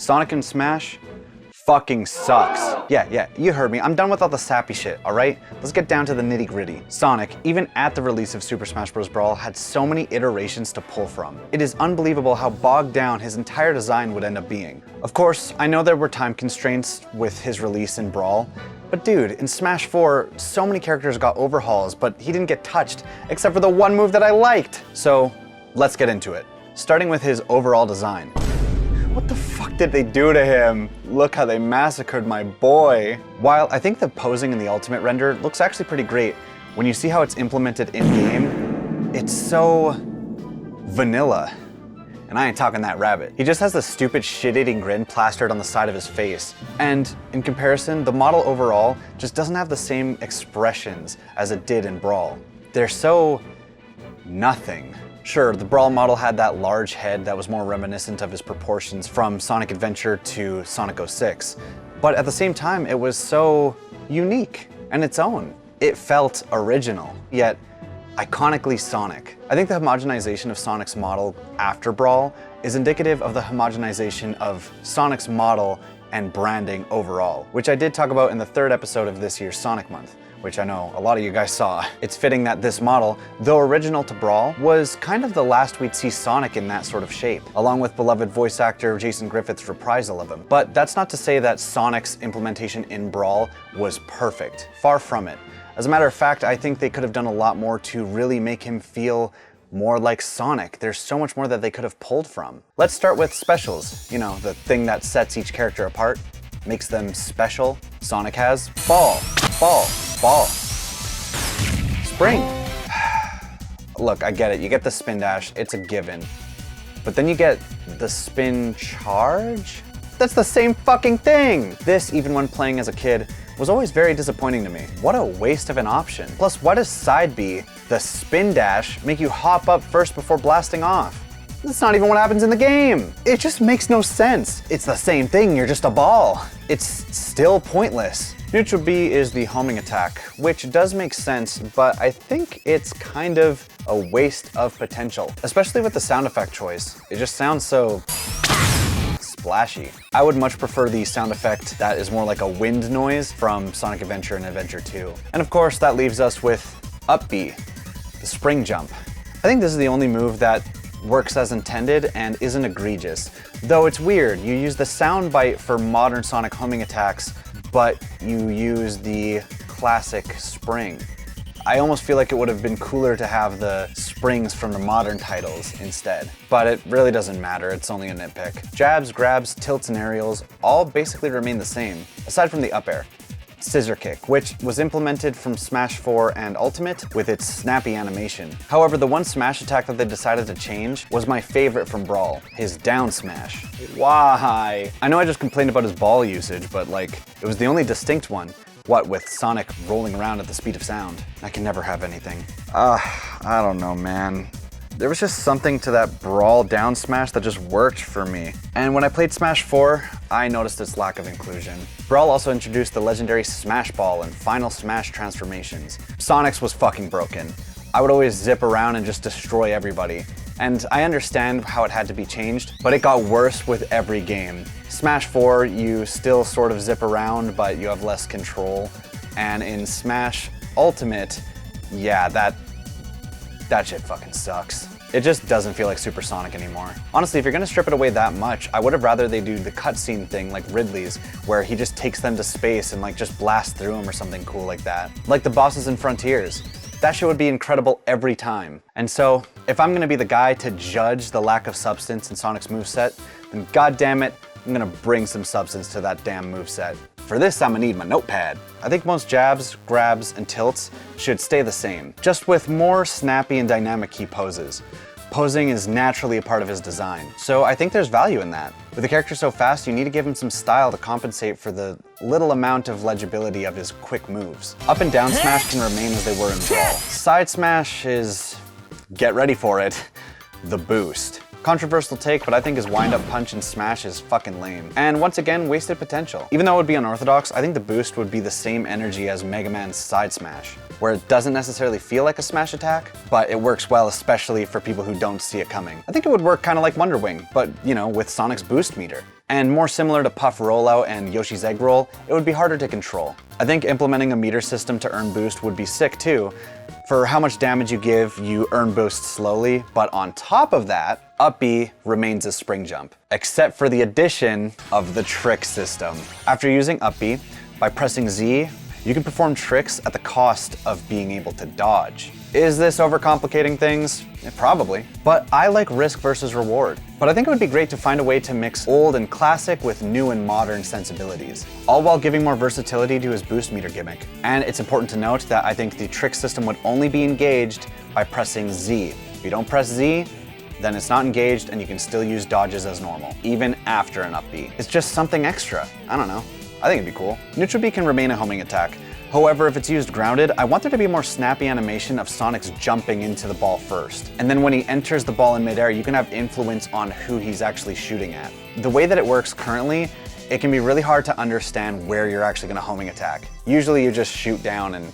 Sonic in Smash fucking sucks. Yeah, you heard me. I'm done with all the sappy shit, alright? Let's get down to the nitty gritty. Sonic, even at the release of Super Smash Bros. Brawl, had so many iterations to pull from. It is unbelievable how bogged down his entire design would end up being. Of course, I know there were time constraints with his release in Brawl, but dude, in Smash 4, so many characters got overhauls, but he didn't get touched, except for the one move that I liked. So, let's get into it. Starting with his overall design. What the fuck did they do to him? Look how they massacred my boy. While I think the posing in the ultimate render looks actually pretty great, when you see how it's implemented in-game, it's so vanilla. And I ain't talking that rabbit. He just has the stupid shit-eating grin plastered on the side of his face. And in comparison, the model overall just doesn't have the same expressions as it did in Brawl. They're so nothing. Sure, the Brawl model had that large head that was more reminiscent of his proportions from Sonic Adventure to Sonic 06, but at the same time, it was so unique and its own. It felt original, yet iconically Sonic. I think the homogenization of Sonic's model after Brawl is indicative of the homogenization of Sonic's model and branding overall, which I did talk about in the 3rd episode of this year's Sonic Month, which I know a lot of you guys saw. It's fitting that this model, though original to Brawl, was kind of the last we'd see Sonic in that sort of shape, along with beloved voice actor Jason Griffith's reprisal of him. But that's not to say that Sonic's implementation in Brawl was perfect. Far from it. As a matter of fact, I think they could have done a lot more to really make him feel more like Sonic. There's so much more that they could have pulled from. Let's start with specials. You know, the thing that sets each character apart, makes them special. Sonic has Ball, Ball, Ball. Spring. Look, I get it. You get the spin dash, it's a given. But then you get the spin charge? That's the same fucking thing! This, even when playing as a kid, was always very disappointing to me. What a waste of an option. Plus, why does side B, the spin dash, make you hop up first before blasting off? That's not even what happens in the game. It just makes no sense. It's the same thing, you're just a ball. It's still pointless. Neutral B is the homing attack, which does make sense, but I think it's kind of a waste of potential, especially with the sound effect choice. It just sounds so splashy. I would much prefer the sound effect that is more like a wind noise from Sonic Adventure and Adventure 2. And of course, that leaves us with up B, the spring jump. I think this is the only move that works as intended and isn't egregious. Though it's weird, you use the sound bite for modern Sonic homing attacks, but you use the classic spring. I almost feel like it would have been cooler to have the springs from the modern titles instead. But it really doesn't matter, it's only a nitpick. Jabs, grabs, tilts, and aerials all basically remain the same, aside from the up air. Scissor Kick, which was implemented from Smash 4 and Ultimate with its snappy animation. However, the one smash attack that they decided to change was my favorite from Brawl, his down smash. Why? I know I just complained about his ball usage, but like, it was the only distinct one. What with Sonic rolling around at the speed of sound? I can never have anything. I don't know, man. There was just something to that Brawl down smash that just worked for me. And when I played Smash 4, I noticed its lack of inclusion. Brawl also introduced the legendary Smash Ball and Final Smash transformations. Sonic's was fucking broken. I would always zip around and just destroy everybody. And I understand how it had to be changed, but it got worse with every game. Smash 4, you still sort of zip around, but you have less control. And in Smash Ultimate, yeah, that shit fucking sucks. It just doesn't feel like Super Sonic anymore. Honestly, if you're gonna strip it away that much, I would have rather they do the cutscene thing like Ridley's, where he just takes them to space and like just blasts through them or something cool like that. Like the bosses in Frontiers. That shit would be incredible every time. And so, if I'm gonna be the guy to judge the lack of substance in Sonic's moveset, then goddammit, I'm gonna bring some substance to that damn moveset. For this, I'm gonna need my notepad. I think most jabs, grabs, and tilts should stay the same, just with more snappy and dynamic key poses. Posing is naturally a part of his design, so I think there's value in that. With a character so fast, you need to give him some style to compensate for the little amount of legibility of his quick moves. Up and down smash can remain as they were in Brawl. Side smash is, get ready for it, the boost. Controversial take, but I think his wind-up punch and smash is fucking lame. And once again, wasted potential. Even though it would be unorthodox, I think the boost would be the same energy as Mega Man's side smash, where it doesn't necessarily feel like a smash attack, but it works well, especially for people who don't see it coming. I think it would work kind of like Wonder Wing, but, you know, with Sonic's boost meter. And more similar to Puff Rollout and Yoshi's Egg Roll, it would be harder to control. I think implementing a meter system to earn boost would be sick too. For how much damage you give, you earn boost slowly, but on top of that, up B remains a spring jump, except for the addition of the trick system. After using up B, by pressing Z, you can perform tricks at the cost of being able to dodge. Is this overcomplicating things? Probably. But I like risk versus reward. But I think it would be great to find a way to mix old and classic with new and modern sensibilities, all while giving more versatility to his boost meter gimmick. And it's important to note that I think the trick system would only be engaged by pressing Z. If you don't press Z, then it's not engaged and you can still use dodges as normal, even after an up B. It's just something extra. I don't know. I think it'd be cool. Neutral B can remain a homing attack. However, if it's used grounded, I want there to be a more snappy animation of Sonic's jumping into the ball first. And then when he enters the ball in midair, you can have influence on who he's actually shooting at. The way that it works currently, it can be really hard to understand where you're actually gonna homing attack. Usually you just shoot down and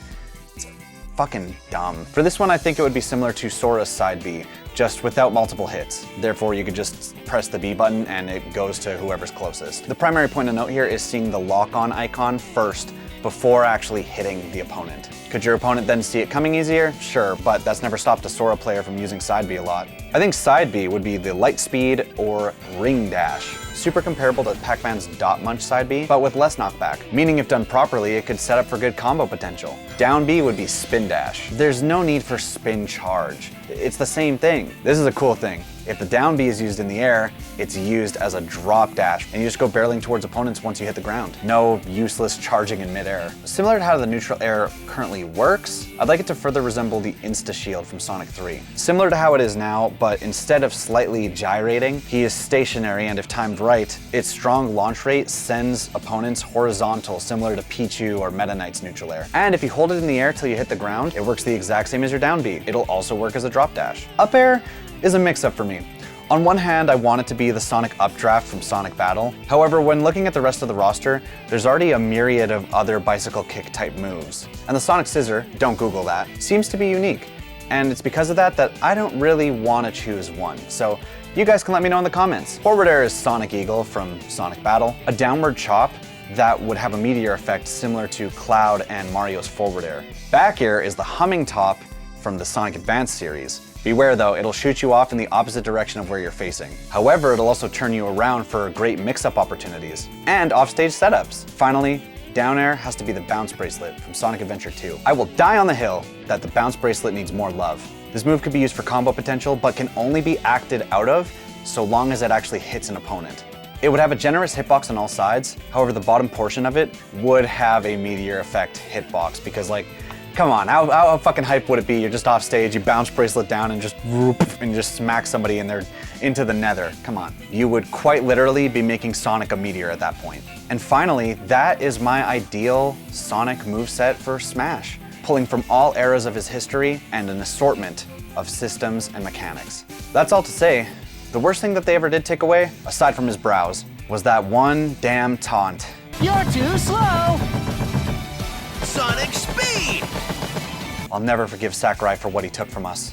it's fucking dumb. For this one, I think it would be similar to Sora's side B, just without multiple hits. Therefore, you could just press the B button and it goes to whoever's closest. The primary point to note here is seeing the lock-on icon first before actually hitting the opponent. Could your opponent then see it coming easier? Sure, but that's never stopped a Sora player from using side B a lot. I think side B would be the light speed or ring dash. Super comparable to Pac-Man's dot munch side B, but with less knockback, meaning if done properly, it could set up for good combo potential. Down B would be spin dash. There's no need for spin charge. It's the same thing. This is a cool thing. If the down B is used in the air, it's used as a drop dash, and you just go barreling towards opponents once you hit the ground. No useless charging in midair. Similar to how the neutral air currently works, I'd like it to further resemble the Insta-Shield from Sonic 3. Similar to how it is now, but instead of slightly gyrating, he is stationary, and if timed right, its strong launch rate sends opponents horizontal, similar to Pichu or Meta Knight's neutral air. And if you hold it in the air till you hit the ground, it works the exact same as your down B. It'll also work as a drop dash. Up air is a mix-up for me. On one hand, I want it to be the Sonic Updraft from Sonic Battle. However, when looking at the rest of the roster, there's already a myriad of other bicycle kick type moves. And the Sonic Scissor, don't Google that, seems to be unique. And it's because of that I don't really want to choose one. So you guys can let me know in the comments. Forward air is Sonic Eagle from Sonic Battle, a downward chop that would have a meteor effect similar to Cloud and Mario's forward air. Back air is the humming top from the Sonic Advance series. Beware though, it'll shoot you off in the opposite direction of where you're facing. However, it'll also turn you around for great mix-up opportunities and offstage setups. Finally, down air has to be the bounce bracelet from Sonic Adventure 2. I will die on the hill that the bounce bracelet needs more love. This move could be used for combo potential, but can only be acted out of so long as it actually hits an opponent. It would have a generous hitbox on all sides, however the bottom portion of it would have a meteor effect hitbox because come on, how fucking hype would it be? You're just off stage, you bounce bracelet down and just whoop, and you just smack somebody in there into the nether. Come on. You would quite literally be making Sonic a meteor at that point. And finally, that is my ideal Sonic moveset for Smash, pulling from all eras of his history and an assortment of systems and mechanics. That's all to say, the worst thing that they ever did take away, aside from his brows, was that one damn taunt. You're too slow! Sonic speed! I'll never forgive Sakurai for what he took from us.